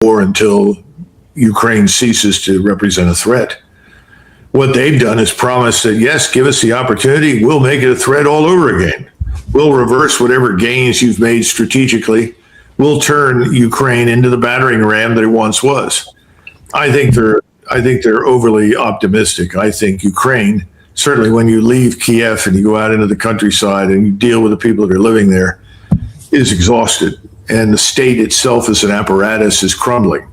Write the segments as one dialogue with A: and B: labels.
A: war until Ukraine ceases to represent a threat. What they've done is promise that, yes, give us the opportunity, we'll make it a threat all over again. We'll reverse whatever gains you've made strategically. We'll turn Ukraine into the battering ram that it once was. I think they're overly optimistic. I think Ukraine, certainly when you leave Kiev and you go out into the countryside and you deal with the people that are living there, is exhausted. And the state itself as an apparatus is crumbling.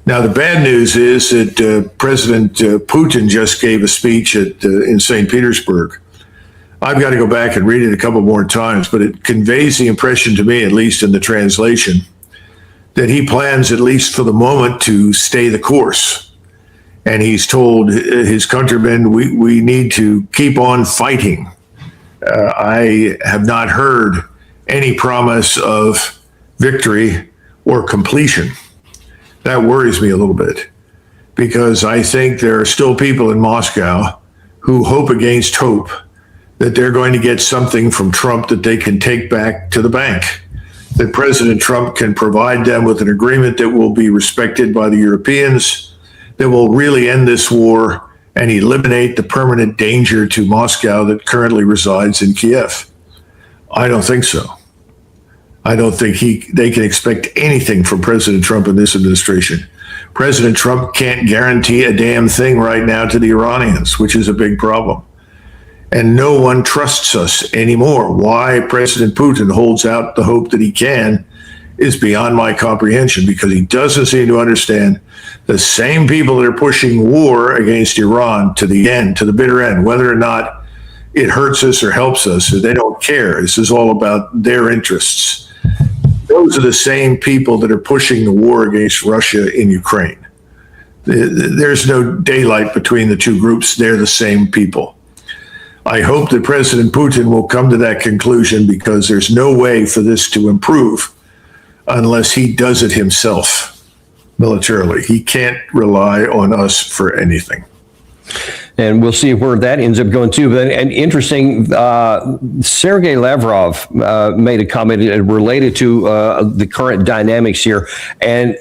A: Now, the bad news is that President Putin just gave a speech in St. Petersburg. I've got to go back and read it a couple more times, but it conveys the impression to me, at least in the translation, that he plans, at least for the moment, to stay the course. And he's told his countrymen, we need to keep on fighting. I have not heard any promise of victory or completion. That worries me a little bit, because I think there are still people in Moscow who hope against hope that they're going to get something from Trump that they can take back to the bank, that President Trump can provide them with an agreement that will be respected by the Europeans, that will really end this war and eliminate the permanent danger to Moscow that currently resides in Kiev. I don't think so. I don't think they can expect anything from President Trump in this administration. President Trump can't guarantee a damn thing right now to the Iranians, which is a big problem. And no one trusts us anymore. Why President Putin holds out the hope that he can is beyond my comprehension, because he doesn't seem to understand the same people that are pushing war against Iran to the end, to the bitter end, whether or not it hurts us or helps us, they don't care. This is all about their interests. Those are the same people that are pushing the war against Russia in Ukraine. There's no daylight between the two groups. They're the same people. I hope that President Putin will come to that conclusion, because there's no way for this to improve unless he does it himself militarily. He can't rely on us for anything.
B: And we'll see where that ends up going too. But and interesting, Sergei Lavrov made a comment related to the current dynamics here, and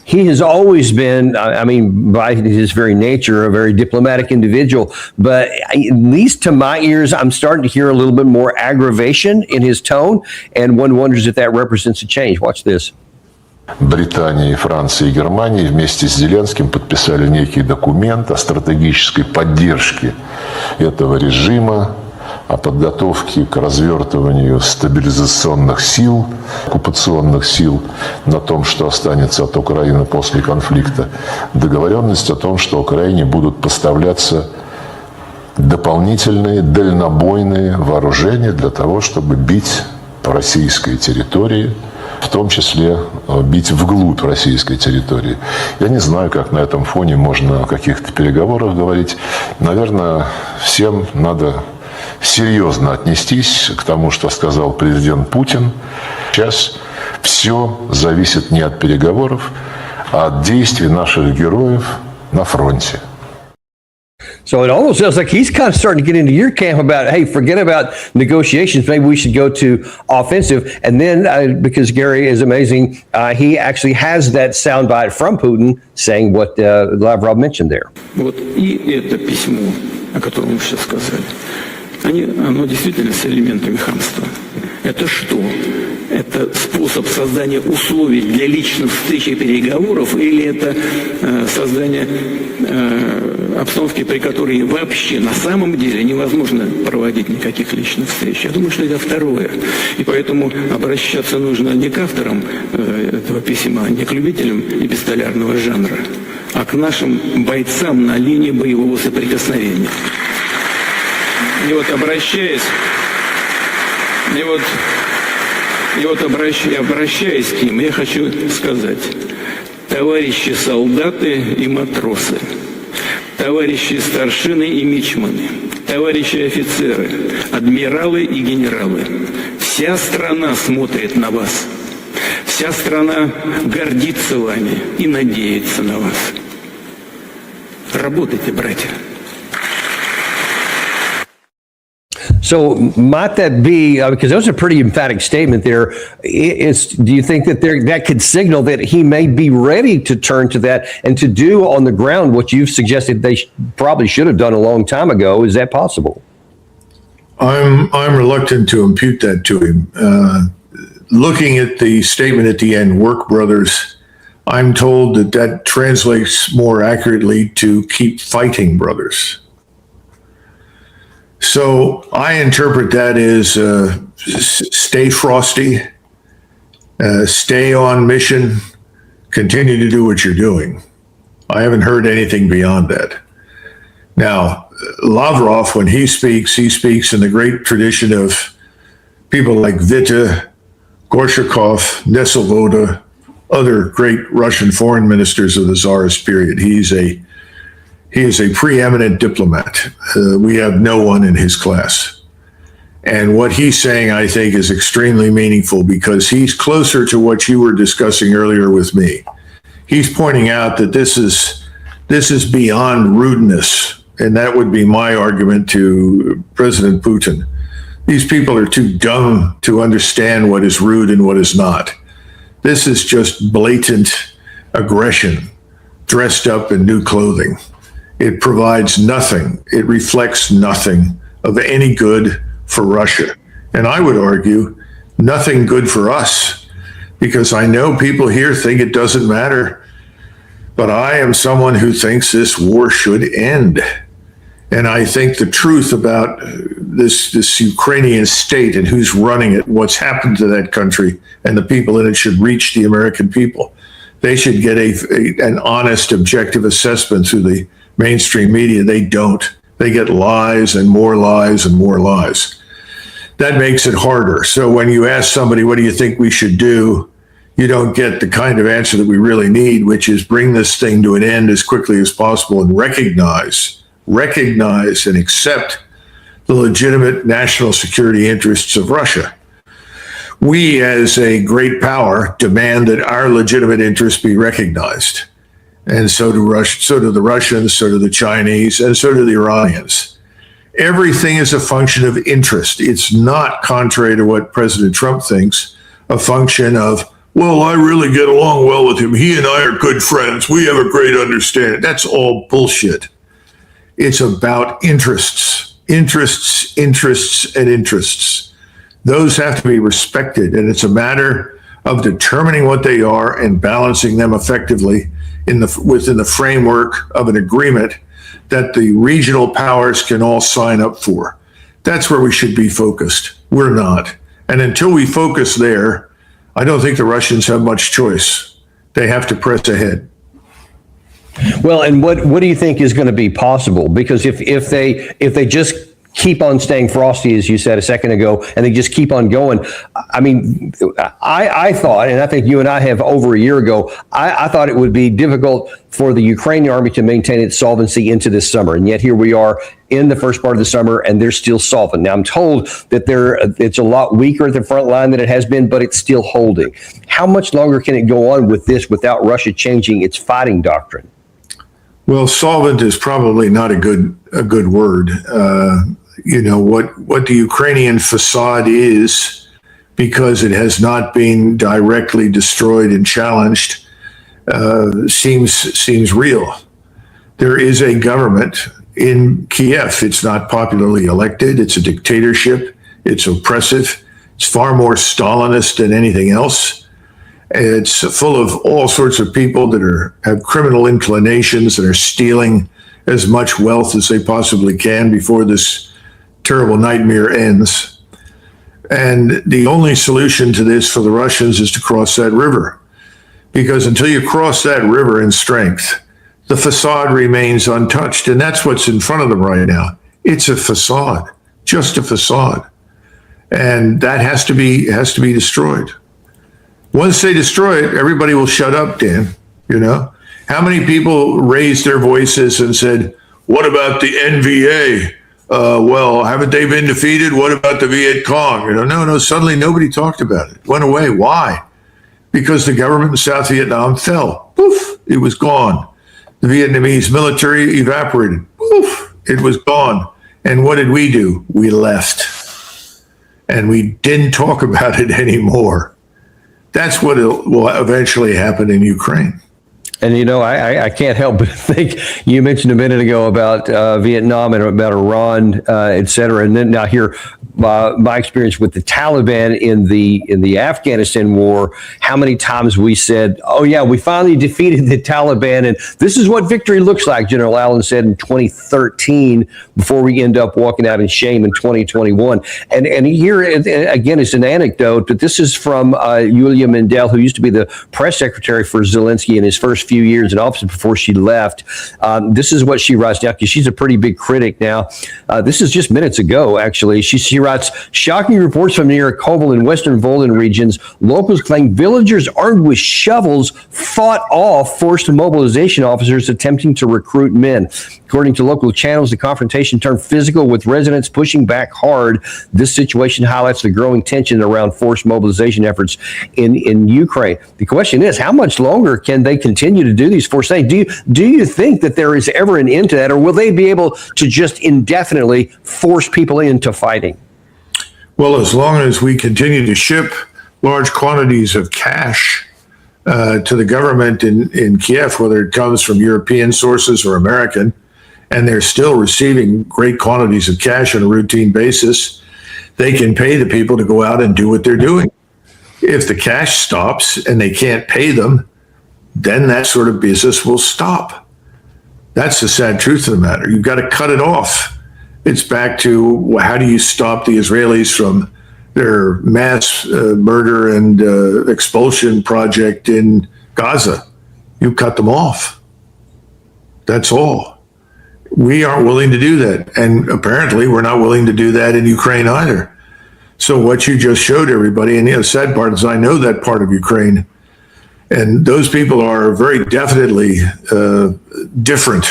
B: he has always been, I mean, by his very nature, a very diplomatic individual. But at least to my ears, I'm starting to hear a little bit more aggravation in his tone, and one wonders if that represents a change. Watch this.
C: Британия, Франция и Германия вместе с Зеленским подписали некий документ о стратегической поддержке этого режима, о подготовке к развертыванию стабилизационных сил, оккупационных сил, на том, что останется от Украины после конфликта. Договоренность о том, что Украине будут поставляться дополнительные дальнобойные вооружения для того, чтобы бить по российской территории, в том числе бить вглубь российской территории. Я не знаю, как на этом фоне можно о каких-то переговорах говорить. Наверное, всем надо серьезно отнестись к тому, что сказал президент Путин. Сейчас все зависит не от переговоров, а от действий наших героев на фронте.
B: So it almost sounds like he's kind of starting to get into your camp about, hey, forget about negotiations. Maybe we should go to offensive. And then, because Gary is amazing, he actually has that soundbite from Putin saying what Lavrov mentioned there.
D: Вот и это письмо, о котором вы сейчас сказали, оно действительно с элементами хамства. Это что? Это способ создания условий для личных встреч и переговоров, или это создание обстановки, при которой вообще на самом деле невозможно проводить никаких личных встреч? Я думаю, что это второе. И поэтому обращаться нужно не к авторам этого письма, не к любителям эпистолярного жанра, а к нашим бойцам на линии боевого соприкосновения. И вот обращаясь к ним, я хочу сказать: товарищи солдаты и матросы, товарищи старшины и мичманы, товарищи офицеры, адмиралы и генералы, вся страна смотрит на вас, вся страна гордится вами и надеется на вас. Работайте, братья.
B: So might that be, because that was a pretty emphatic statement there. Do you think that that could signal that he may be ready to turn to that and to do on the ground what you've suggested they probably should have done a long time ago? Is that possible?
A: I'm reluctant to impute that to him. Looking at the statement at the end, work brothers, I'm told that translates more accurately to keep fighting brothers. So I interpret that as stay frosty, stay on mission, continue to do what you're doing. I haven't heard anything beyond that. Now, Lavrov, when he speaks in the great tradition of people like Witte, Gorshakov, Nesselvoda, other great Russian foreign ministers of the Tsarist period. He is a preeminent diplomat. We have no one in his class. And what he's saying, I think, is extremely meaningful because he's closer to what you were discussing earlier with me. He's pointing out that this is beyond rudeness. And that would be my argument to President Putin. These people are too dumb to understand what is rude and what is not. This is just blatant aggression dressed up in new clothing. It provides nothing. It reflects nothing of any good for Russia. And I would argue nothing good for us, because I know people here think it doesn't matter. But I am someone who thinks this war should end. And I think the truth about this Ukrainian state and who's running it, what's happened to that country and the people in it should reach the American people. They should get an honest, objective assessment through the mainstream media. They don't. They get lies and more lies and more lies. That makes it harder. So when you ask somebody, what do you think we should do? You don't get the kind of answer that we really need, which is bring this thing to an end as quickly as possible and recognize and accept the legitimate national security interests of Russia. We, as a great power, demand that our legitimate interests be recognized. And so do the Russians, so do the Chinese, and so do the Iranians. Everything is a function of interest. It's not, contrary to what President Trump thinks, a function of, well, I really get along well with him. He and I are good friends. We have a great understanding. That's all bullshit. It's about interests. Those have to be respected, and it's a matter of determining what they are and balancing them effectively within the framework of an agreement that the regional powers can all sign up for. That's where we should be focused. We're not. And until we focus there, I don't think the Russians have much choice. They have to press ahead.
B: Well, and what do you think is going to be possible? Because if they just keep on staying frosty, as you said a second ago, and they just keep on going, I mean, I thought, and I think you and I have over a year ago, I thought it would be difficult for the Ukrainian army to maintain its solvency into this summer, and yet here we are in the first part of the summer, and they're still solvent. Now, I'm told that it's a lot weaker at the front line than it has been, but it's still holding. How much longer can it go on with this without Russia changing its fighting doctrine?
A: Well, solvent is probably not a good word. What the Ukrainian facade is, because it has not been directly destroyed and challenged, seems real. There is a government in Kiev. It's not popularly elected. It's a dictatorship. It's oppressive. It's far more Stalinist than anything else. It's full of all sorts of people that have criminal inclinations and are stealing as much wealth as they possibly can before this terrible nightmare ends. And the only solution to this for the Russians is to cross that river. Because until you cross that river in strength, the facade remains untouched. And that's what's in front of them right now. It's a facade, just a facade. And that has to be destroyed. Once they destroy it, everybody will shut up, Dan. How many people raised their voices and said, what about the NVA? Well, haven't they been defeated? What about the Viet Cong? No, suddenly nobody talked about it. It went away. Why? Because the government in South Vietnam fell. Poof, it was gone. The Vietnamese military evaporated. Poof, it was gone. And what did we do? We left. and we didn't talk about it anymore. That's what will eventually happen in Ukraine.
B: And, I can't help but think you mentioned a minute ago about Vietnam and about Iran, et cetera. And then now here, my experience with the Taliban in the Afghanistan war, how many times we said, oh, yeah, we finally defeated the Taliban. And this is what victory looks like, General Allen said in 2013, before we end up walking out in shame in 2021. And here, again, it's an anecdote, but this is from Yulia Mendel, who used to be the press secretary for Zelensky in his first few years in office before she left. This is what she writes down, because she's a pretty big critic now. This is just minutes ago, actually. She writes, shocking reports from near Kovel in western Volyn regions. Locals claim villagers armed with shovels fought off forced mobilization officers attempting to recruit men. According to local channels, the confrontation turned physical, with residents pushing back hard. This situation highlights the growing tension around forced mobilization efforts in Ukraine. The question is, how much longer can they continue to do these forced things? Do you think that there is ever an end to that, or will they be able to just indefinitely force people into fighting?
A: Well, as long as we continue to ship large quantities of cash to the government in Kiev, whether it comes from European sources or American, and they're still receiving great quantities of cash on a routine basis, they can pay the people to go out and do what they're doing. If the cash stops and they can't pay them, then that sort of business will stop. That's the sad truth of the matter. You've got to cut it off. It's back to, how do you stop the Israelis from their mass murder and expulsion project in Gaza? You cut them off. That's all. We aren't willing to do that. And apparently we're not willing to do that in Ukraine either. So what you just showed everybody, and the sad part is I know that part of Ukraine, and those people are very definitely different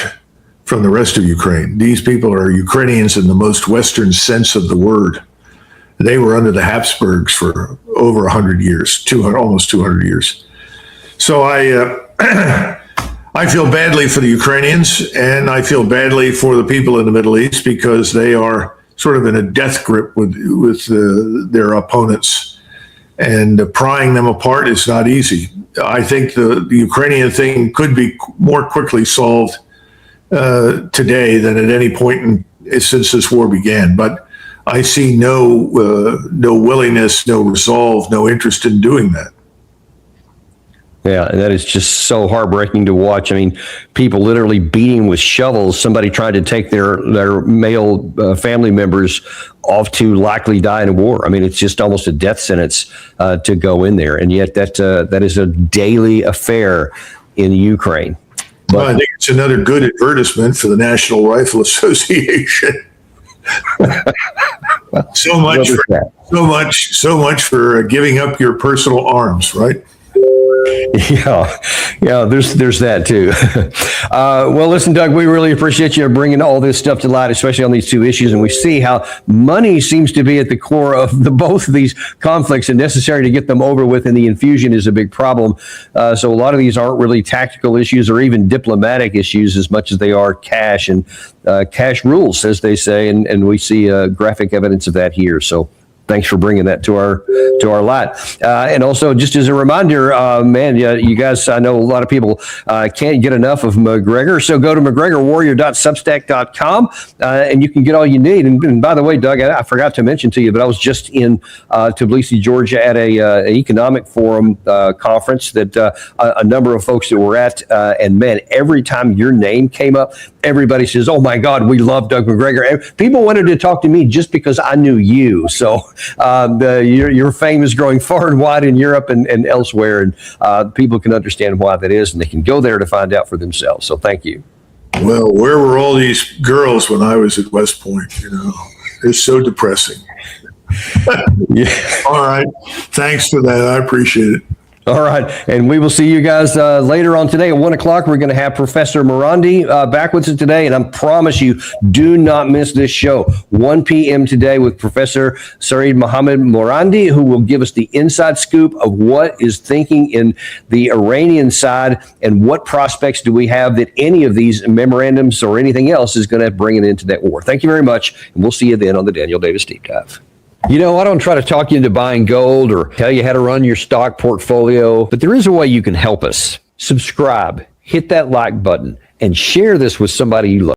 A: from the rest of Ukraine. These people are Ukrainians in the most Western sense of the word. They were under the Habsburgs for over 100 years, almost 200 years. So I feel badly for the Ukrainians, and I feel badly for the people in the Middle East, because they are sort of in a death grip with their opponents, and prying them apart is not easy. I think the Ukrainian thing could be more quickly solved today than at any point since this war began. But I see no willingness, no resolve, no interest in doing that.
B: Yeah, that is just so heartbreaking to watch. I mean, people literally beating with shovels, somebody trying to take their male family members off to likely die in a war. I mean, it's just almost a death sentence to go in there. And yet that is a daily affair in Ukraine. But
A: well, I think it's another good advertisement for the National Rifle Association. so much for giving up your personal arms, right?
B: Yeah, there's that too. Well, listen, Doug, we really appreciate you bringing all this stuff to light, especially on these two issues. And we see how money seems to be at the core of both of these conflicts, and necessary to get them over with. And the infusion is a big problem. So a lot of these aren't really tactical issues or even diplomatic issues as much as they are cash, and cash rules, as they say. And we see graphic evidence of that here. So thanks for bringing that to our light. And also, just as a reminder, man, you guys, I know a lot of people can't get enough of Macgregor. So go to MacGregorWarrior.substack.com, and you can get all you need. And by the way, Doug, I forgot to mention to you, but I was just in Tbilisi, Georgia, at a economic forum conference that a number of folks that were at, and man, every time your name came up, everybody says, "Oh my God, we love Doug Macgregor." And people wanted to talk to me just because I knew you. So your fame is growing far and wide in Europe and elsewhere, and people can understand why that is, and they can go there to find out for themselves. So thank you.
A: Well, where were all these girls when I was at West Point? It's so depressing.
B: Yeah.
A: All right. Thanks for that. I appreciate it.
B: All right. And we will see you guys later on today at 1 o'clock. We're going to have Professor Morandi back with us today. And I promise you, do not miss this show. 1 p.m. today with Professor Saeed Mohammed Morandi, who will give us the inside scoop of what is thinking in the Iranian side and what prospects do we have that any of these memorandums or anything else is going to bring it into that war. Thank you very much. And we'll see you then on the Daniel Davis Deep Dive. You know, I don't try to talk you into buying gold or tell you how to run your stock portfolio, but there is a way you can help us. Subscribe, hit that like button, and share this with somebody you love.